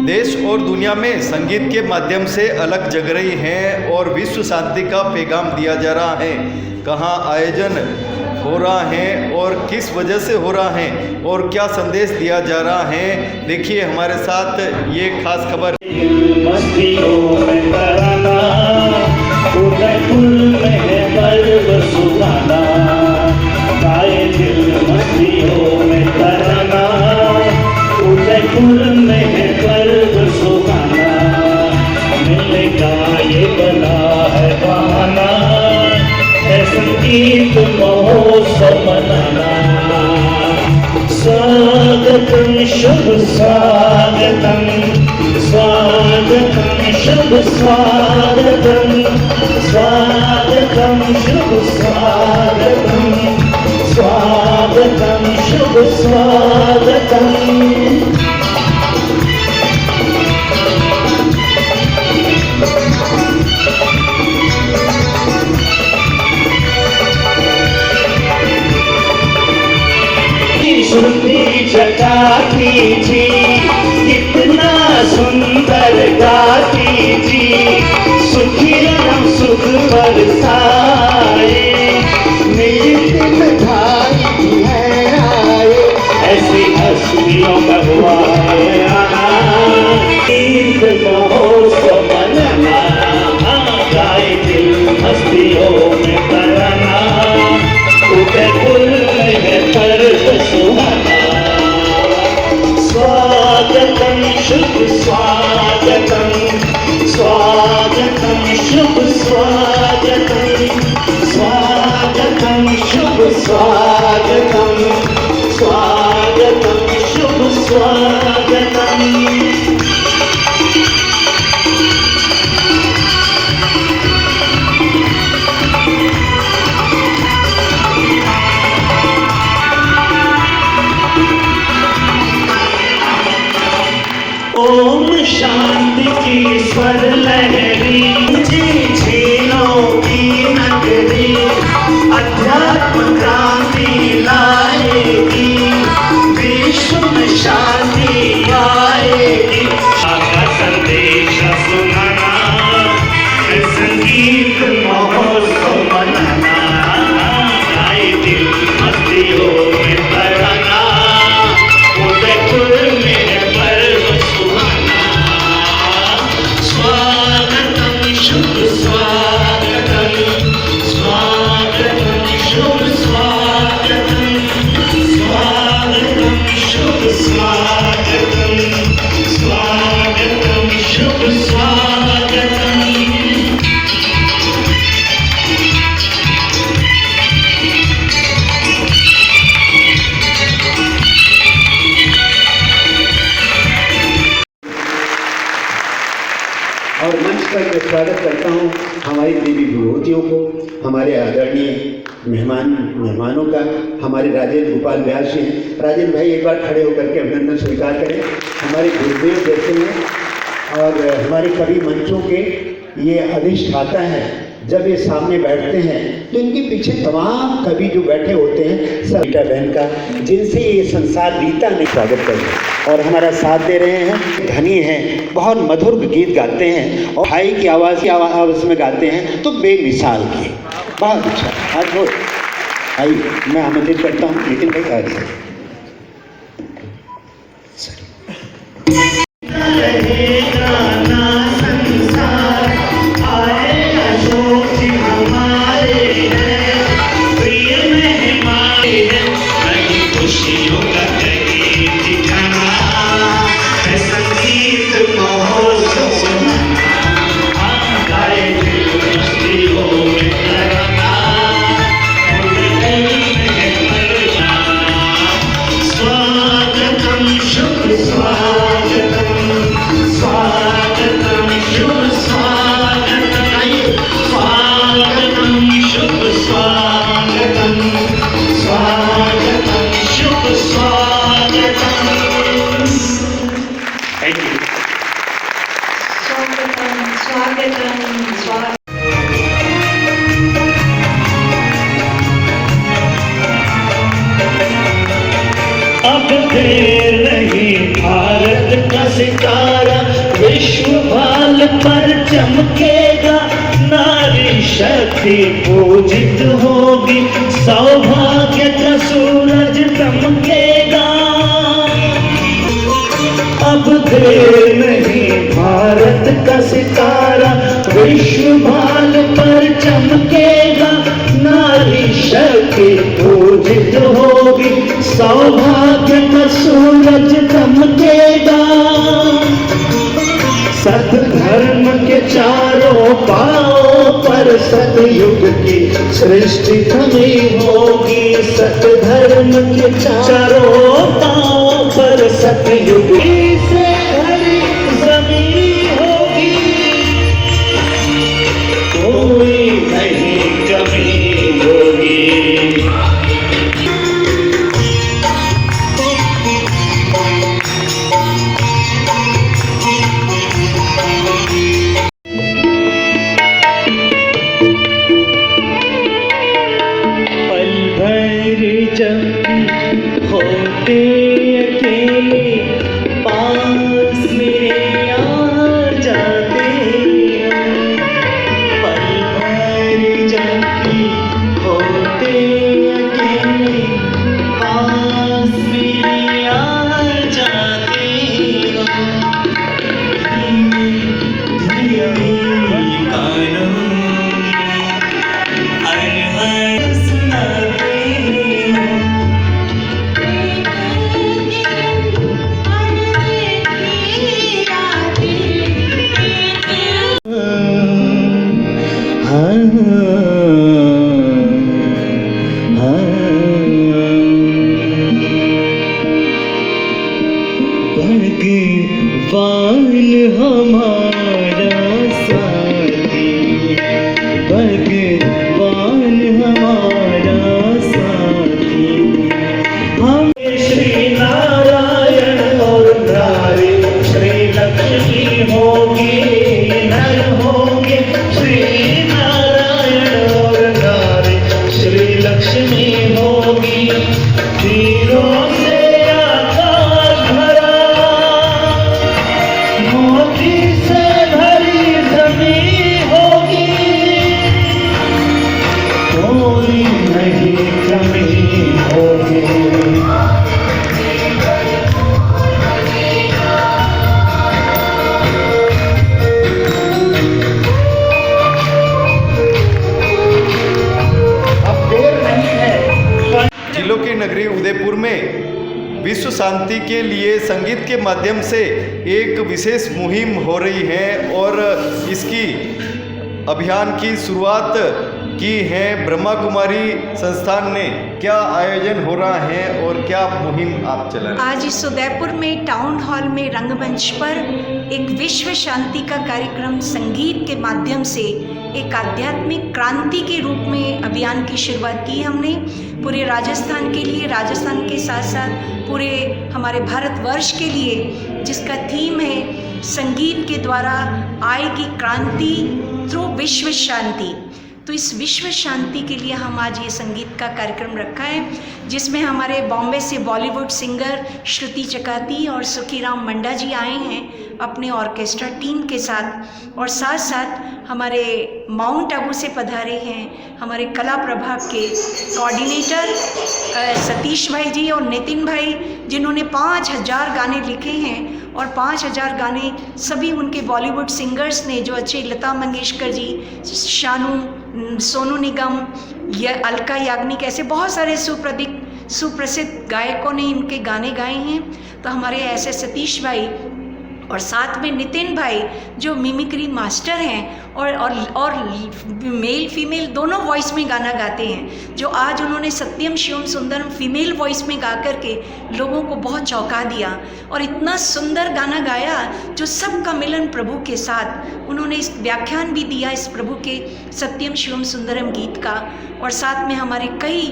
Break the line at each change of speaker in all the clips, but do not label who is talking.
देश और दुनिया में संगीत के माध्यम से अलग जग रही हैं और विश्व शांति का पैगाम दिया जा रहा है। कहाँ आयोजन हो रहा है और किस वजह से हो रहा है और क्या संदेश दिया जा रहा है, देखिए हमारे साथ ये खास खबर।
संगीत महोत्सव मनाना। स्वागतम शुभ स्वागतम, स्वागतम शुभ स्वागतम, स्वागतम शुभ स्वागतम, स्वागतम शुभ स्वागतम। सुनती जगाती जी, कितना सुंदर गाती जी, सुखी रंग सुख बरसाए, नित्य मिठाई है आए, ऐसी हस्तियों का हुआ ईद महोत्सव मनाना, गाए दिल मस्तियों में तराना, उदयपुर में है पर्व सुहाना। स्वागतम शुभ स्वागतम, स्वागतम शुभ स्वागतम, स्वागतम शुभ स्वागतम, स्वागतम शुभ स्वागतम। ओम शांति की स्वर लहरी, झीलों की नगरी, अध्यात्म क्रांति लाएगी, विश्व में शांति आएगी। का संदेश सुनाना, संगीत महोत्सव मनाना, गाए दिल मस्तियों में तराना, उदयपुर में
और मंच पर मैं स्वागत करता हूँ हमारी देवी विभूतियों को, हमारे आदरणीय मेहमानों का। हमारे राजेंद्र गोपाल व्यास जी हैं। राजेंद्र भाई एक बार खड़े होकर के अभिनंदन स्वीकार करें। हमारे गुरुदेव जैसे हैं और हमारे कवि मंचों के ये अधिष्ठाता हैं। जब ये सामने बैठते हैं तो इनके पीछे तमाम कवि जो बैठे होते हैं सब बेटा बहन का, जिनसे ये संसार रीता ने स्वागत करते और हमारा साथ दे रहे हैं। धनी हैं, बहुत मधुर गीत गाते हैं और भाई की आवाज़ में गाते हैं तो बेमिसाल की, बहुत अच्छा। आज हो आइए, मैं आमंत्रित करता हूँ नितिन भाई आज
स्वागतम शुभ स्वागतम, स्वागतम देर नहीं, भारत का सितारा विश्व भाल पर चमकेगा। नारी शक्ति पूजित होगी, सौभाग्य का सूरज दमकेगा। अब देर नहीं, भारत का सितारा विश्व भाल पर चमकेगा। नारी शक्ति पूजित होगी, सौभाग्य का सूरज दमकेगा। सत धर्म के चारों पांवों पर सतयुग की सृष्टि थमी होगी। सत धर्म के चारों पांवों पर सतयुग से भरी जमीन होगी। कोई नहीं कमी होगी। जब होते अकेले पास मेरे आ जाते हो। पल भर जब होते अकेले पास मेरे आ जाते हो। धीमे गानों हर सुनाते भगवान हमारा साथी, भगवान हमारा साथी। हम श्री नारायण और नारी, श्री लक्ष्मी होगी नर होंगे। श्री नारायण और नारी, श्री लक्ष्मी होगी। तीरों से आकाश भरा, मोती से भरी जमीन होगी। कोई नहीं कमी होगी।
जिलों की नगरी उदयपुर में विश्व शांति के लिए संगीत के माध्यम से एक विशेष मुहिम हो रही है और इसकी अभियान की शुरुआत की है ब्रह्मा कुमारी संस्थान ने। क्या आयोजन हो रहा है और क्या मुहिम आप चला रहे हैं?
आज इस उदयपुर में टाउन हॉल में रंगमंच पर एक विश्व शांति का कार्यक्रम संगीत के माध्यम से एक आध्यात्मिक क्रांति के रूप में अभियान की शुरुआत की हमने पूरे राजस्थान के लिए, राजस्थान के साथ साथ पूरे हमारे भारतवर्ष के लिए, जिसका थीम है संगीत के द्वारा आएगी क्रांति थ्रू विश्व शांति। तो इस विश्व शांति के लिए हम आज ये संगीत का कार्यक्रम रखा है, जिसमें हमारे बॉम्बे से बॉलीवुड सिंगर श्रुति चकाती और सुखीराम मंडा जी आए हैं अपने ऑर्केस्ट्रा टीम के साथ, और साथ साथ हमारे माउंट आबू से पधारे हैं हमारे कला प्रभाग के कोऑर्डिनेटर सतीश भाई जी और नितिन भाई, जिन्होंने 5000 गाने लिखे हैं और 5000 गाने सभी उनके बॉलीवुड सिंगर्स ने, जो अच्छे लता मंगेशकर जी, शानू, सोनू निगम, अलका याग्निक, ऐसे बहुत सारे सुप्रसिद्ध गायकों ने इनके गाने गाए हैं। तो हमारे ऐसे सतीश भाई और साथ में नितिन भाई जो मिमिक्री मास्टर हैं और मेल फीमेल दोनों वॉइस में गाना गाते हैं, जो आज उन्होंने सत्यम शिवम सुंदरम फीमेल वॉइस में गा करके लोगों को बहुत चौंका दिया और इतना सुंदर गाना गाया जो सबका मिलन प्रभु के साथ। उन्होंने इस व्याख्यान भी दिया इस प्रभु के सत्यम शिवम सुंदरम गीत का। और साथ में हमारे कई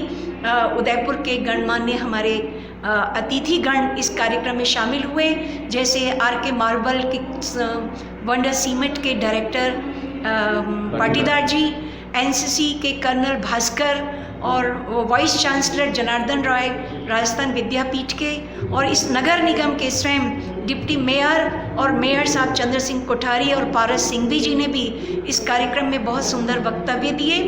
उदयपुर के गणमान्य हमारे अतिथिगण इस कार्यक्रम में शामिल हुए, जैसे आर.के. मार्बल के वंडर सीमेंट के डायरेक्टर पाटीदार जी, एनसीसी के कर्नल भास्कर और वो वाइस चांसलर जनार्दन राय राजस्थान विद्यापीठ के, और इस नगर निगम के स्वयं डिप्टी मेयर और मेयर साहब चंद्र सिंह कोठारी और पारस सिंघवी जी ने भी इस कार्यक्रम में बहुत सुंदर वक्तव्य दिए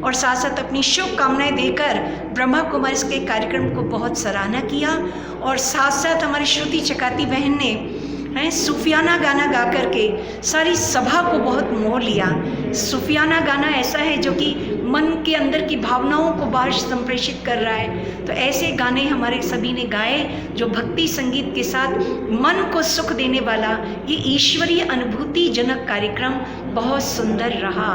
और साथ साथ अपनी शुभकामनाएं देकर ब्रह्मा कुमारी के कार्यक्रम को बहुत सराहना किया। और साथ साथ हमारी श्रुति चकाती बहन ने सूफियाना गाना गा करके सारी सभा को बहुत मोह लिया। सूफियाना गाना ऐसा है जो कि मन के अंदर की भावनाओं को बाहर संप्रेषित कर रहा है। तो ऐसे गाने हमारे सभी ने गाए जो भक्ति संगीत के साथ मन को सुख देने वाला ये ईश्वरीय अनुभूति जनक कार्यक्रम बहुत सुंदर रहा।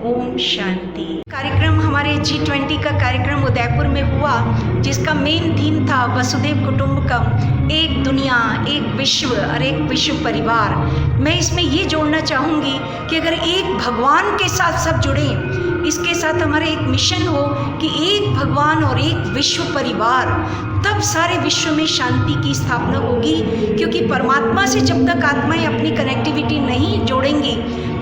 ओम शांति। कार्यक्रम हमारे G20 का कार्यक्रम उदयपुर में हुआ, जिसका मेन थीम था वसुधैव कुटुंबकम, एक दुनिया, एक विश्व और एक विश्व परिवार। मैं इसमें ये जोड़ना चाहूँगी कि अगर एक भगवान के साथ सब जुड़े, इसके साथ हमारे एक मिशन हो कि एक भगवान और एक विश्व परिवार, तब सारे विश्व में शांति की स्थापना होगी। क्योंकि परमात्मा से जब तक आत्माएं अपनी कनेक्टिविटी नहीं जोड़ेंगी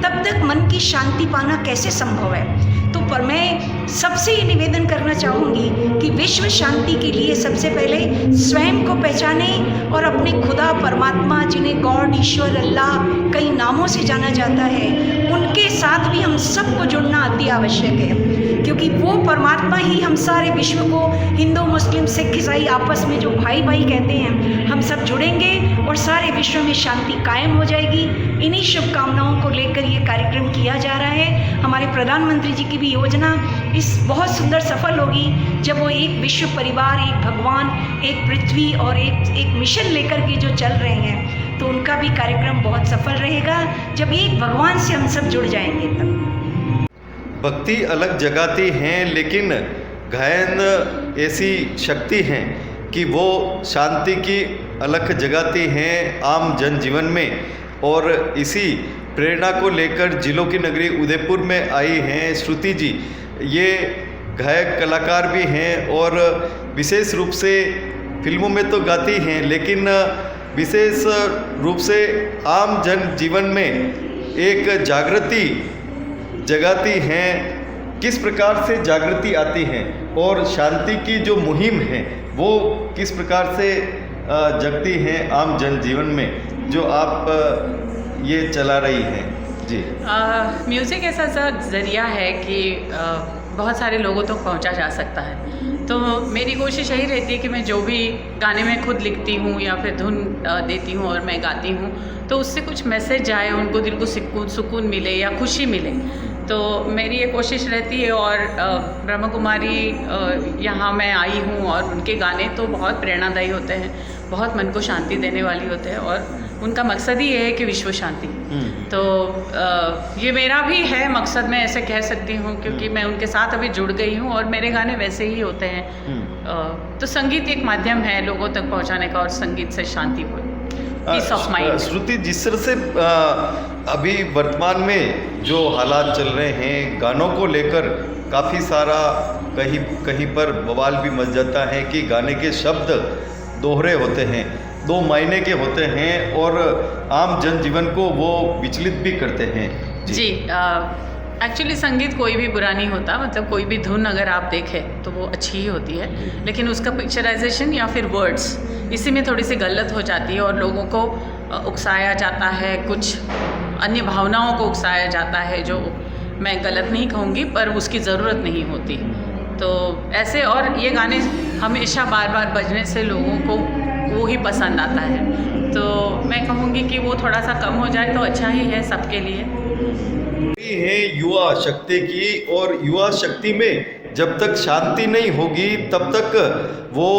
तब तक मन की शांति पाना कैसे संभव है। तो पर मैं सबसे ये निवेदन करना चाहूँगी कि विश्व शांति के लिए सबसे पहले स्वयं को पहचाने और अपने खुदा परमात्मा, जिन्हें गॉड, ईश्वर, अल्लाह कई नामों से जाना जाता है, उनके साथ भी हम सबको जुड़ना अति आवश्यक है। क्योंकि वो परमात्मा ही हम सारे विश्व को, हिंदू, मुस्लिम, सिख, ईसाई आपस में जो भाई भाई कहते हैं, हम सब जुड़ेंगे और सारे विश्व में शांति कायम हो जाएगी। इन्हीं शुभकामनाओं को लेकर ये कार्यक्रम किया जा रहा है। हमारे प्रधानमंत्री जी की भी योजना इस बहुत सुंदर सफल होगी जब वो एक विश्व परिवार, एक भगवान, एक पृथ्वी और एक मिशन लेकर के जो चल रहे हैं, तो उनका भी कार्यक्रम बहुत सफल रहेगा जब एक भगवान से हम सब जुड़ जाएंगे। तब
भक्ति अलग जगाती हैं, लेकिन गायन ऐसी शक्ति हैं कि वो शांति की अलग जगाती हैं आम जनजीवन में। और इसी प्रेरणा को लेकर जिलों की नगरी उदयपुर में आई हैं श्रुति जी। ये गायक कलाकार भी हैं और विशेष रूप से फिल्मों में तो गाती हैं, लेकिन विशेष रूप से आम जन जीवन में एक जागृति जगाती हैं। किस प्रकार से जागृति आती है और शांति की जो मुहिम है वो किस प्रकार से जगती हैं आम जन जीवन में, जो आप ये चला रही हैं जी।
म्यूज़िक ऐसा ज़रिया है कि बहुत सारे लोगों तक पहुंचा जा सकता है। तो मेरी कोशिश यही रहती है कि मैं जो भी गाने में खुद लिखती हूँ या फिर धुन देती हूँ और मैं गाती हूँ, तो उससे कुछ मैसेज जाए, उनको दिल को सुकून मिले या खुशी मिले। तो मेरी ये कोशिश रहती है। और ब्रह्मा कुमारी यहाँ मैं आई हूँ और उनके गाने तो बहुत प्रेरणादायी होते हैं, बहुत मन को शांति देने वाली होते हैं और उनका मकसद ही ये है कि विश्व शांति। तो ये मेरा भी है मकसद, मैं ऐसे कह सकती हूँ, क्योंकि मैं उनके साथ अभी जुड़ गई हूँ और मेरे गाने वैसे ही होते हैं। तो संगीत एक माध्यम है लोगों तक पहुँचाने का और संगीत से शांति हो, पीस ऑफ माइंड।
श्रुति, जिस तरह से अभी वर्तमान में जो हालात चल रहे हैं गानों को लेकर, काफ़ी सारा कहीं पर बवाल भी मच जाता है कि गाने के शब्द दोहरे होते हैं, दो मायने के होते हैं और आम जनजीवन को वो विचलित भी करते हैं
जी। एक्चुअली संगीत कोई भी बुरा नहीं होता, मतलब कोई भी धुन अगर आप देखें तो वो अच्छी ही होती है, लेकिन उसका पिक्चराइजेशन या फिर वर्ड्स, इसी में थोड़ी सी गलत हो जाती है और लोगों को उकसाया जाता है, कुछ अन्य भावनाओं को उकसाया जाता है, जो मैं गलत नहीं कहूँगी पर उसकी ज़रूरत नहीं होती। तो ऐसे, और ये गाने हमेशा बार बार बजने से लोगों को वो ही पसंद आता है। तो मैं कहूँगी कि वो थोड़ा सा कम हो जाए तो अच्छा ही है सबके लिए।
है युवा शक्ति की, और युवा शक्ति में जब तक शांति नहीं होगी तब तक वो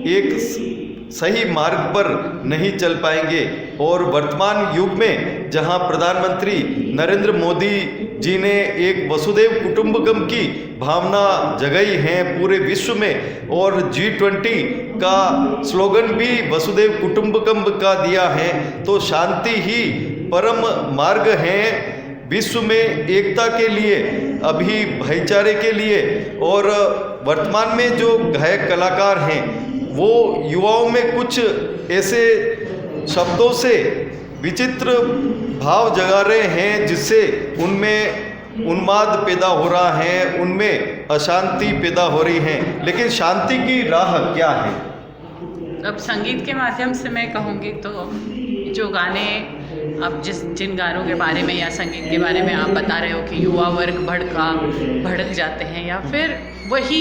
एक सही मार्ग पर नहीं चल पाएंगे। और वर्तमान युग में जहां प्रधानमंत्री नरेंद्र मोदी जी ने एक वसुधैव कुटुंबकम की भावना जगाई है पूरे विश्व में, और G20 का स्लोगन भी वसुधैव कुटुंबकम का दिया है, तो शांति ही परम मार्ग है विश्व में एकता के लिए, अभी भाईचारे के लिए। और वर्तमान में जो गायक कलाकार हैं वो युवाओं में कुछ ऐसे शब्दों से विचित्र भाव जगा रहे हैं जिससे उनमें उन्माद पैदा हो रहा है, उनमें अशांति पैदा हो रही है, लेकिन शांति की राह क्या है?
अब संगीत के माध्यम से मैं कहूँगी तो जो गाने अब जिन गानों के बारे में या संगीत के बारे में आप बता रहे हो कि युवा वर्ग भड़क जाते हैं, या फिर वही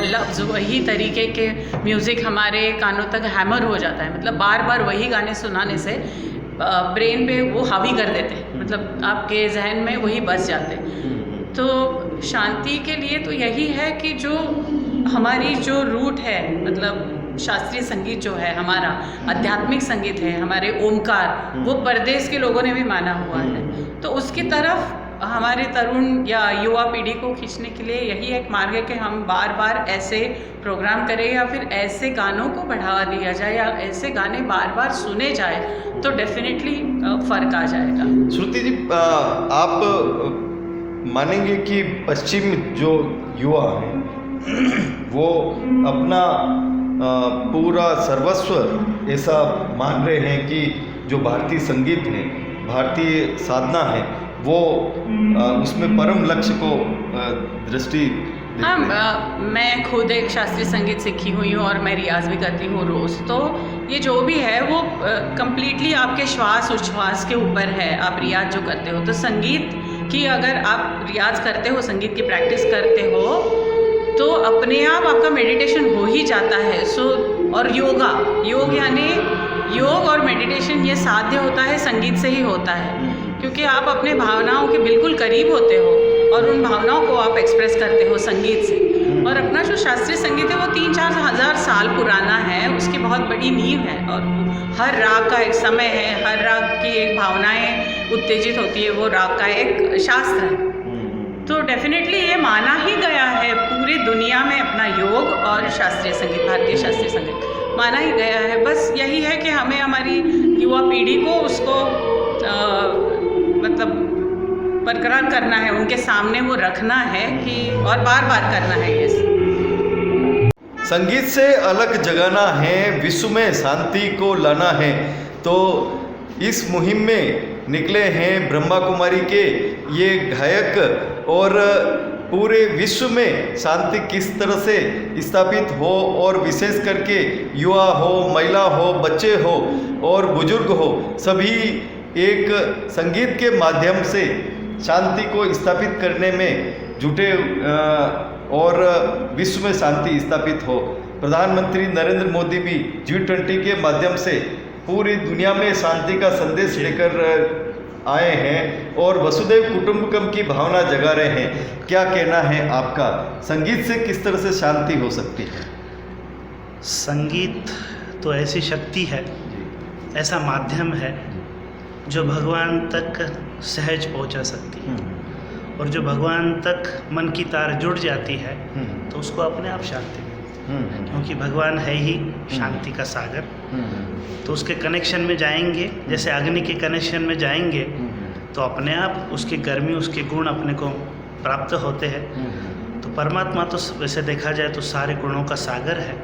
लफ्ज़ वही तरीके के म्यूज़िक हमारे कानों तक हैमर हो जाता है, मतलब बार बार वही गाने सुनाने से ब्रेन पे वो हावी कर देते हैं, मतलब आपके जहन में वही बस जाते हैं। तो शांति के लिए तो यही है कि जो हमारी जो रूट है, मतलब शास्त्रीय संगीत जो है हमारा, आध्यात्मिक संगीत है, हमारे ओमकार, वो परदेश के लोगों ने भी माना हुआ है। तो उसकी तरफ हमारे तरुण या युवा पीढ़ी को खींचने के लिए यही एक मार्ग है कि हम बार बार ऐसे प्रोग्राम करें या फिर ऐसे गानों को बढ़ावा दिया जाए या ऐसे गाने बार बार सुने जाए, तो डेफिनेटली फ़र्क आ जाएगा।
श्रुति जी, आप मानेंगे कि पश्चिम जो युवा हैं वो अपना पूरा सर्वस्व ऐसा मान रहे हैं कि जो भारतीय संगीत है, भारतीय साधना है, वो उसमें परम लक्ष्य को दृष्टि देते हैं।
हाँ, मैं खुद एक शास्त्रीय संगीत सीखी हुई हूँ और मैं रियाज़ भी करती हूँ रोज़। तो ये जो भी है वो कम्प्लीटली आपके श्वास उच्छ्वास के ऊपर है, आप रियाज जो करते हो। तो संगीत की अगर आप रियाज करते हो, संगीत की प्रैक्टिस करते हो, तो अपने आप आपका मेडिटेशन हो ही जाता है। और योग यानी योग और मेडिटेशन ये साध्य होता है संगीत से ही होता है, क्योंकि आप अपने भावनाओं के बिल्कुल करीब होते हो और उन भावनाओं को आप एक्सप्रेस करते हो संगीत से। और अपना जो शास्त्रीय संगीत है वो 3-4 हज़ार साल पुराना है, उसकी बहुत बड़ी नींव है और हर राग का एक समय है, हर राग की एक भावनाएं उत्तेजित होती है, वो राग का एक शास्त्र है। तो डेफिनेटली ये माना ही गया है पूरी दुनिया में, अपना योग और शास्त्रीय संगीत, भारतीय शास्त्रीय संगीत माना ही गया है। बस यही है कि हमें हमारी युवा पीढ़ी को उसको मतलब बरकरार करना है, उनके सामने वो रखना है कि और बार बार करना है ये।
संगीत से अलग जगाना है, विश्व में शांति को लाना है। तो इस मुहिम में निकले हैं ब्रह्मा कुमारी के ये गायक और पूरे विश्व में शांति किस तरह से स्थापित हो, और विशेष करके युवा हो, महिला हो, बच्चे हो और बुजुर्ग हो, सभी एक संगीत के माध्यम से शांति को स्थापित करने में जुटे और विश्व में शांति स्थापित हो। प्रधानमंत्री नरेंद्र मोदी भी G20 के माध्यम से पूरी दुनिया में शांति का संदेश लेकर आए हैं और वसुदैव कुटुंबकम की भावना जगा रहे हैं। क्या कहना है आपका, संगीत से किस तरह से शांति हो सकती है?
संगीत तो ऐसी शक्ति है, ऐसा माध्यम है जो भगवान तक सहज पहुंचा सकती है, और जो भगवान तक मन की तार जुड़ जाती है तो उसको अपने आप शांति मिलती है, क्योंकि भगवान है ही शांति का सागर। तो उसके कनेक्शन में जाएंगे, जैसे अग्नि के कनेक्शन में जाएंगे तो अपने आप उसकी गर्मी, उसके गुण अपने को प्राप्त होते हैं। तो परमात्मा तो वैसे देखा जाए तो सारे गुणों का सागर है।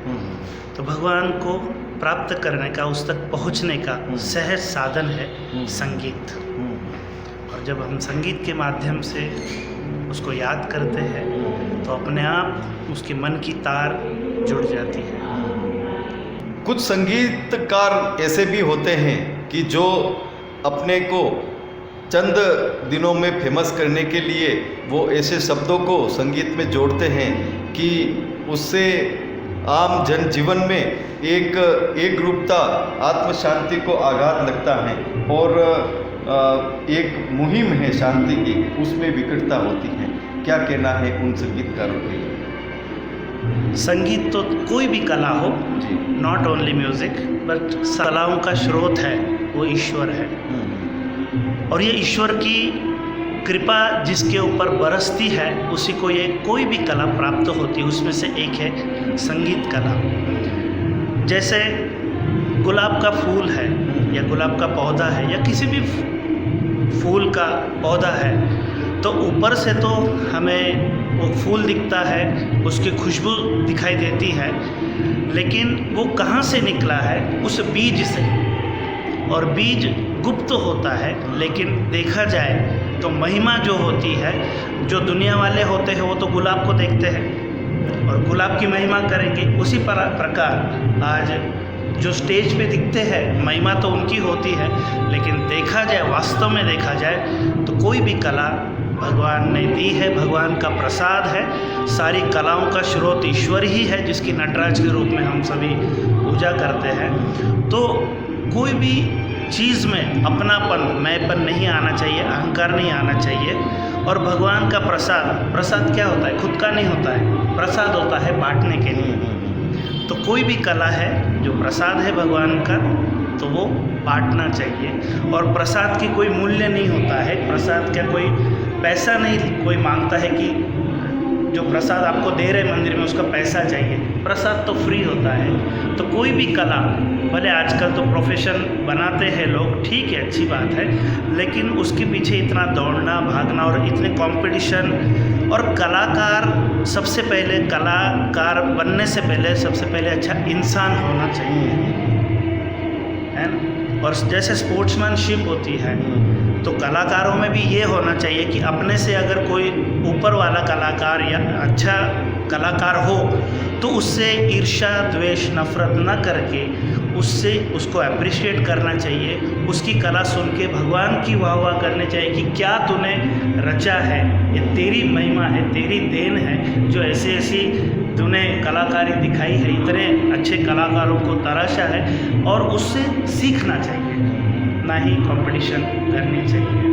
तो भगवान को प्राप्त करने का, उस तक पहुंचने का सहज साधन है संगीत। और जब हम संगीत के माध्यम से उसको याद करते हैं तो अपने आप उसके मन की तार जुड़ जाती है।
कुछ संगीतकार ऐसे भी होते हैं कि जो अपने को चंद दिनों में फेमस करने के लिए वो ऐसे शब्दों को संगीत में जोड़ते हैं कि उससे आम जनजीवन में एक रूपता, आत्म शांति को आघात लगता है और एक मुहिम है शांति की, उसमें विकटता होती है। क्या कहना है उन संगीतकारों के लिए?
संगीत तो कोई भी कला हो, नॉट ओनली म्यूज़िक, बट कलाओं का स्रोत है वो ईश्वर है। और ये ईश्वर की कृपा जिसके ऊपर बरसती है उसी को ये कोई भी कला प्राप्त होती है। उसमें से एक है संगीत कला। जैसे गुलाब का फूल है या गुलाब का पौधा है या किसी भी फूल का पौधा है, तो ऊपर से तो हमें वो फूल दिखता है, उसकी खुशबू दिखाई देती है, लेकिन वो कहाँ से निकला है? उस बीज से। और बीज गुप्त होता है, लेकिन देखा जाए तो महिमा जो होती है, जो दुनिया वाले होते हैं वो तो गुलाब को देखते हैं और गुलाब की महिमा करेंगे। उसी प्रकार आज जो स्टेज पे दिखते हैं महिमा तो उनकी होती है, लेकिन देखा जाए, वास्तव में देखा जाए तो कोई भी कला भगवान ने दी है, भगवान का प्रसाद है। सारी कलाओं का स्रोत ईश्वर ही है, जिसकी नटराज के रूप में हम सभी पूजा करते हैं। तो कोई भी चीज़ में अपनापन, मैंपन नहीं आना चाहिए, अहंकार नहीं आना चाहिए। और भगवान का प्रसाद क्या होता है? खुद का नहीं होता है, प्रसाद होता है बांटने के लिए। तो कोई भी कला है जो प्रसाद है भगवान का, तो वो बांटना चाहिए। और प्रसाद की कोई मूल्य नहीं होता है, प्रसाद का कोई पैसा नहीं कोई मांगता है कि जो प्रसाद आपको दे रहे मंदिर में उसका पैसा चाहिए। प्रसाद तो फ्री होता है। तो कोई भी कला, भले आजकल तो प्रोफेशन बनाते हैं लोग, ठीक है, अच्छी बात है, लेकिन उसके पीछे इतना दौड़ना भागना और इतने कंपटीशन। और कलाकार सबसे पहले, कलाकार बनने से पहले सबसे पहले अच्छा इंसान होना चाहिए, है ना। और जैसे स्पोर्ट्समैनशिप होती है तो कलाकारों में भी ये होना चाहिए कि अपने से अगर कोई ऊपर वाला कलाकार या अच्छा कलाकार हो तो उससे ईर्ष्या, द्वेष, नफरत न करके उसको अप्रिशिएट करना चाहिए। उसकी कला सुन के भगवान की वाह करनी चाहिए कि क्या तूने रचा है, ये तेरी महिमा है, तेरी देन है, जो ऐसी ऐसी तूने कलाकारी दिखाई है, इतने अच्छे कलाकारों को तराशा है। और उससे सीखना चाहिए, ना ही कंपटीशन करनी चाहिए।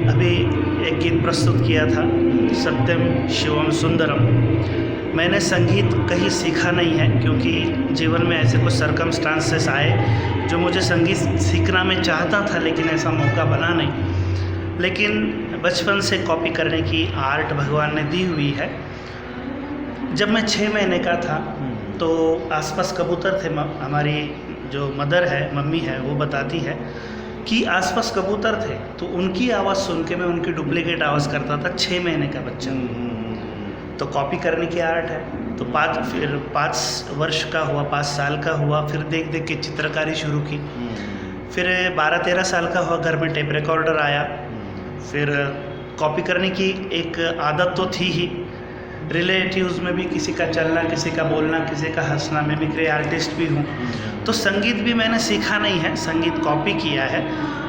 अभी एक गीत प्रस्तुत किया था, सत्यम शिवम सुंदरम। मैंने संगीत कहीं सीखा नहीं है, क्योंकि जीवन में ऐसे कुछ सर्कमस्टांसेस आए जो मुझे संगीत सीखना मैं चाहता था, लेकिन ऐसा मौका बना नहीं। लेकिन बचपन से कॉपी करने की आर्ट भगवान ने दी हुई है। जब मैं 6 महीने का था तो आसपास कबूतर थे। हमारी जो मदर है, मम्मी है, वो बताती है कि आसपास कबूतर थे, तो उनकी आवाज़ सुन के मैं उनकी डुप्लीकेट आवाज़ करता था, 6 महीने का बच्चा। तो कॉपी करने की आर्ट है। तो 5 वर्ष का हुआ, 5 साल का हुआ, फिर देख देख के चित्रकारी शुरू की। फिर 12-13 साल का हुआ, घर में टेप रिकॉर्डर आया। फिर कॉपी करने की एक आदत तो थी ही, रिलेटिव्स में भी किसी का चलना, किसी का बोलना, किसी का हंसना। मिमिक्री आर्टिस्ट भी हूँ। तो संगीत भी मैंने सीखा नहीं है, संगीत कॉपी किया है।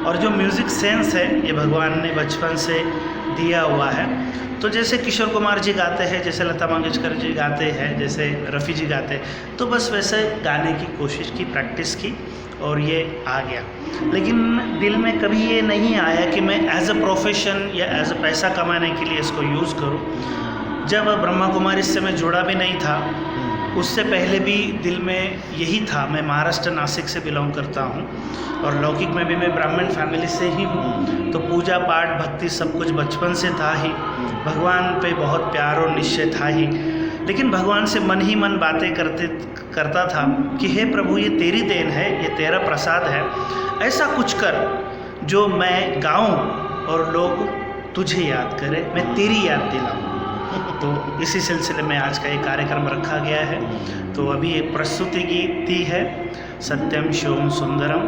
और जो म्यूज़िक सेंस है ये भगवान ने बचपन से दिया हुआ है। तो जैसे किशोर कुमार जी गाते हैं, जैसे लता मंगेशकर जी गाते हैं, जैसे रफ़ी जी गाते हैं, तो बस वैसे गाने की कोशिश की, प्रैक्टिस की और ये आ गया। लेकिन दिल में कभी ये नहीं आया कि मैं एज अ प्रोफेशन या एज अ पैसा कमाने के लिए इसको यूज़ करूँ। जब ब्रह्मा कुमारी से मैं जुड़ा भी नहीं था, उससे पहले भी दिल में यही था। मैं महाराष्ट्र नासिक से बिलोंग करता हूँ और लौकिक में भी मैं ब्राह्मण फैमिली से ही हूँ। तो पूजा पाठ भक्ति सब कुछ बचपन से था ही, भगवान पे बहुत प्यार और निश्चय था ही। लेकिन भगवान से मन ही मन बातें करता था कि हे प्रभु, ये तेरी देन है, ये तेरा प्रसाद है, ऐसा कुछ कर जो मैं गाऊँ और लोग तुझे याद करें, मैं तेरी याद दिलाऊँ। तो इसी सिलसिले में आज का ये कार्यक्रम रखा गया है। तो अभी एक प्रस्तुति गीत दी है, सत्यम शिवम सुंदरम।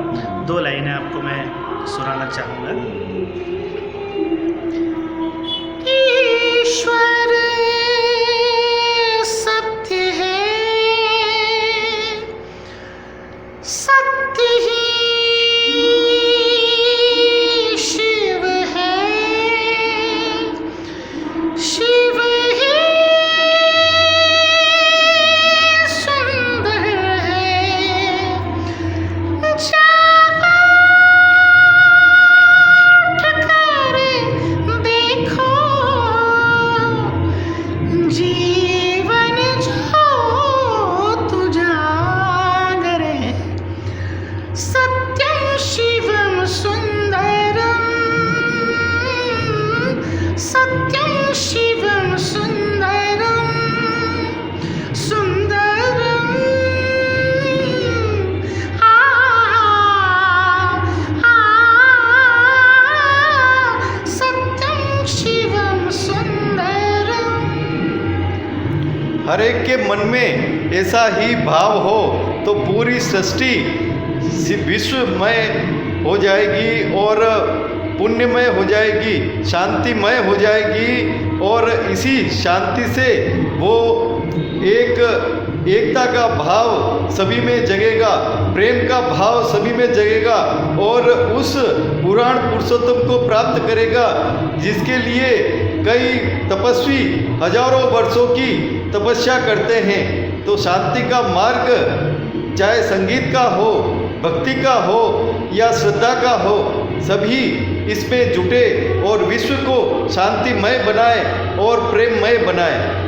2 लाइनें आपको मैं सुनाना चाहूँगा।
ईश्वर सत्य है, सत्य ही शिव है, शिव ही सुंदर है। जाकर देखो जीवन जो तू जागरे, सत्यम शिवम सुंदरम, सत्यम शिवम सुंदरम, सुंदरम। सत्यम शिवम सुंदरम।
हर एक के मन में ऐसा ही भाव हो तो पूरी सृष्टि विश्वमय हो जाएगी और पुण्यमय हो जाएगी, शांतिमय हो जाएगी और इसी शांति से वो एकता का भाव सभी में जगेगा, प्रेम का भाव सभी में जगेगा और उस पुराण पुरुषोत्तम को प्राप्त करेगा जिसके लिए कई तपस्वी हजारों वर्षों की तपस्या करते हैं। तो शांति का मार्ग चाहे संगीत का हो, भक्ति का हो या श्रद्धा का हो, सभी इसमें जुटे और विश्व को शांतिमय बनाए और प्रेममय बनाए।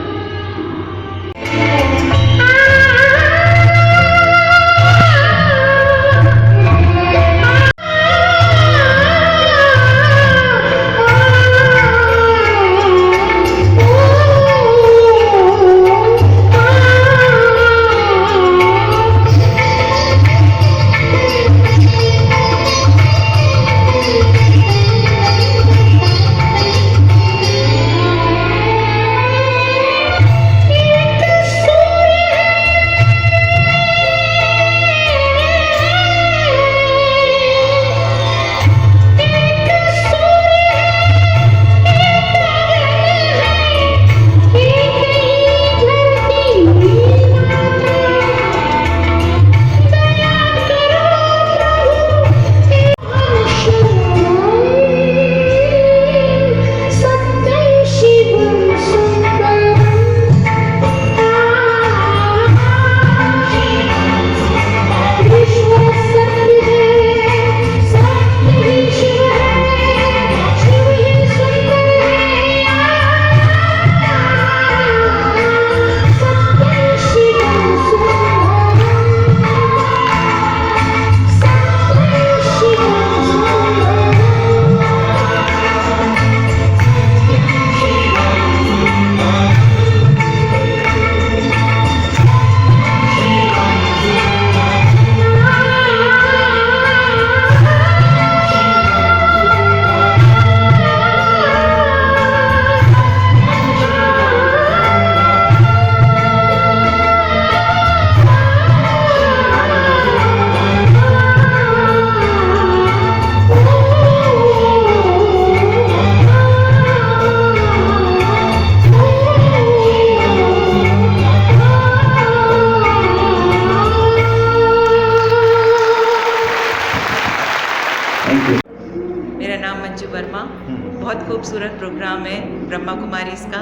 बहुत खूबसूरत प्रोग्राम है ब्रह्मा कुमारी इसका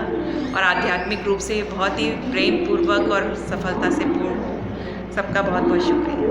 और आध्यात्मिक रूप से बहुत ही प्रेम पूर्वक और सफलता से पूर्ण। सबका बहुत बहुत शुक्रिया।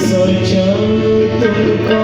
सोचो तुमको